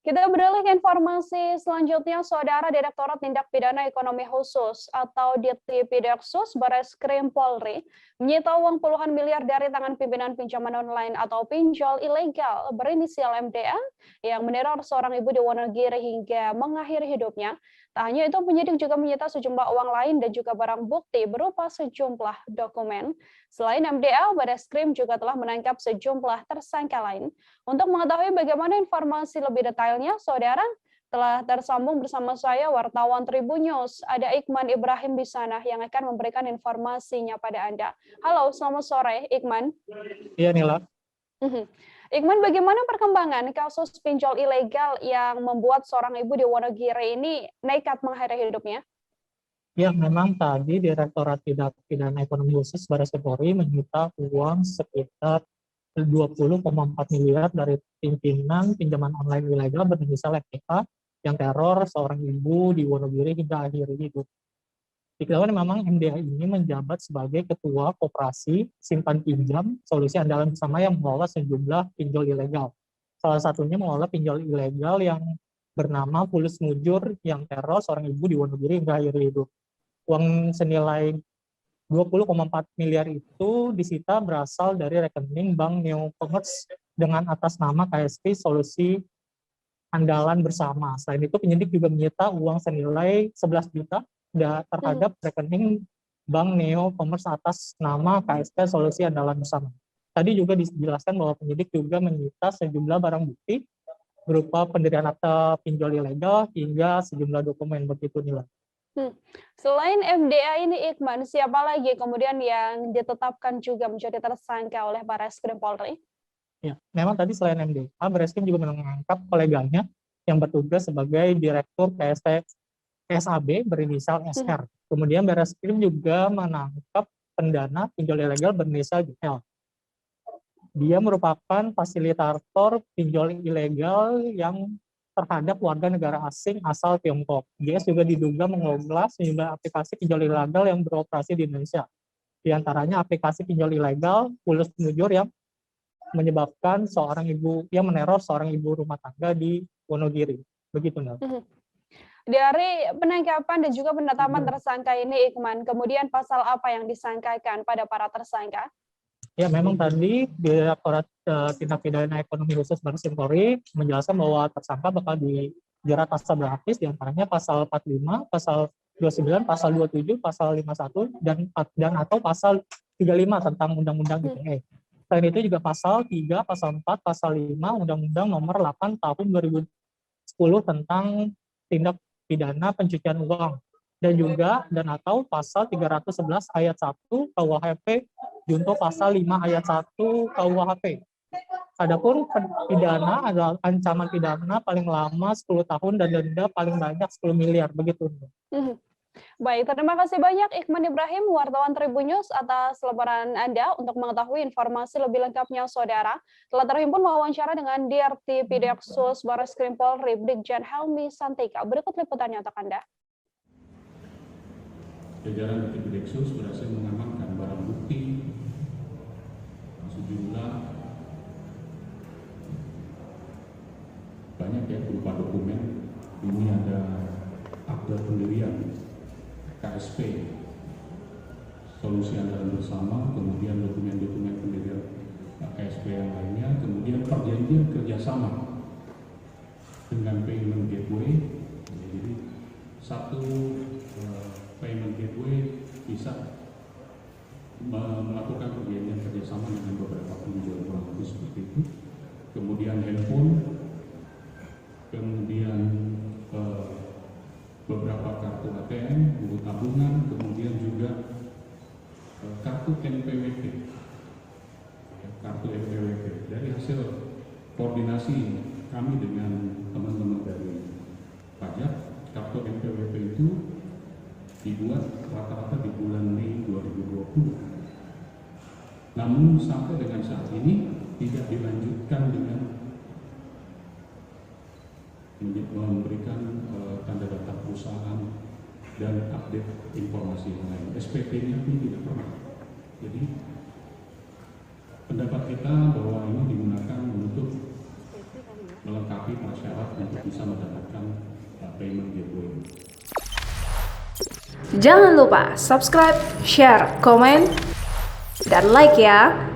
Kita beralih ke informasi selanjutnya, Saudara. Direktorat Tindak Pidana Ekonomi Khusus atau Dirtipidaksus Bareskrim Polri menyita uang puluhan miliar dari tangan pimpinan pinjaman online atau pinjol ilegal berinisial MDA yang meneror seorang ibu di Wonogiri hingga mengakhiri hidupnya. Tak hanya itu, penyidik juga menyita sejumlah uang lain dan juga barang bukti berupa sejumlah dokumen. Selain MDA, Bareskrim juga telah menangkap sejumlah tersangka lain. Untuk mengetahui bagaimana informasi lebih detailnya, Saudara, telah tersambung bersama saya wartawan Tribun News. Ada Iqman Ibrahim di sana yang akan memberikan informasinya pada Anda. Halo, selamat sore, Iqman. Iya, Nila. Iqman, bagaimana perkembangan kasus pinjol ilegal yang membuat seorang ibu di Wonogiri ini nekat mengakhiri hidupnya? Ya, memang tadi Direktorat Tindak Pidana Ekonomi Khusus Bareskrim Polri menyita uang sekitar 20,4 miliar dari pimpinan pinjaman online ilegal berinisial FPK yang teror seorang ibu di Wonogiri hingga akhir hidup. Diketahui memang MDA ini menjabat sebagai Ketua Koperasi Simpan Pinjam Solusi Andalan Bersama yang mengelola sejumlah pinjol ilegal. Salah satunya mengelola pinjol ilegal yang bernama Fulus Mujur yang teror seorang ibu di Wonogiri hingga akhir hidup. Uang senilai 20,4 miliar itu disita berasal dari rekening Bank Neo Commerce dengan atas nama KSP Solusi Andalan Bersama. Selain itu, penyidik juga menyita uang senilai 11 juta terhadap rekening Bank Neo Commerce atas nama KSP Solusi Andalan Bersama. Tadi juga dijelaskan bahwa penyidik juga menyita sejumlah barang bukti berupa pendirian akta pinjol ilegal hingga sejumlah dokumen, begitu nilai. Selain MDA ini, Iqman, siapa lagi kemudian yang ditetapkan juga menjadi tersangka oleh Bareskrim Polri? Ya, memang tadi selain MDA, Bareskrim juga menangkap koleganya yang bertugas sebagai Direktur PSAB berinisial SR. Kemudian Bareskrim juga menangkap pendana pinjol ilegal berinisial JL. Dia merupakan fasilitator pinjol ilegal yang terhadap warga negara asing asal Tiongkok. GS juga diduga mengelola sejumlah aplikasi pinjol ilegal yang beroperasi di Indonesia. Di antaranya aplikasi pinjol ilegal Fulus Mujur yang menyebabkan seorang ibu yang meneror seorang ibu rumah tangga di Wonogiri. Begitu, Nel. Dari penangkapan dan juga penetapan tersangka ini, Iqman, kemudian pasal apa yang disangkakan pada para tersangka? Ya, memang tadi Direktorat Tindak Pidana Ekonomi Khusus Bareskrim Polri menjelaskan bahwa tersangka bakal dijerat pasal berlapis, diantaranya pasal 45, pasal 29, pasal 27, pasal 51, dan atau pasal 35 tentang Undang-Undang ITE. Selain itu juga pasal 3, pasal 4, pasal 5 Undang-Undang Nomor 8 Tahun 2010 tentang tindak pidana pencucian uang. Dan juga atau pasal 311 ayat 1 KUHP junto pasal 5 ayat 1 KUHP. Adapun pidana adalah ancaman pidana paling lama 10 tahun dan denda paling banyak 10 miliar, begitu. Baik, terima kasih banyak Iqman Ibrahim, wartawan Tribun News, atas laporan Anda. Untuk mengetahui informasi lebih lengkapnya, Saudara, telah terhimpun wawancara dengan Dirtipidaksus Bareskrim Polri Brigjen Helmi Santika. Berikut liputannya untuk Anda. Jajaran Dirtipidaksus berhasil mengamankan barang bukti sejumlah banyak ya berupa dokumen. Ini ada akta pendirian KSP Solusi Andalan Bersama, kemudian dokumen-dokumen pendirian KSP yang lainnya, kemudian perjanjian kerjasama dengan payment gateway. Jadi satu payment gateway bisa melakukan perjanjian kerjasama dengan beberapa penjual kurang lebih seperti itu. Kemudian handphone, kemudian beberapa kartu ATM, buku tabungan, kemudian juga kartu NPWP. Kartu NPWP. Dari hasil koordinasi kami dengan teman-teman dari pajak, kartu NPWP itu dibuat rata-rata di bulan Mei 2020. Namun sampai dengan saat ini tidak dilanjutkan dengan memberikan tanda daftar perusahaan dan update informasi yang lain. SPT-nya pun tidak pernah. Jadi pendapat kita bahwa ini digunakan untuk melengkapi prasyarat untuk Jangan lupa subscribe, share, komen, dan like ya.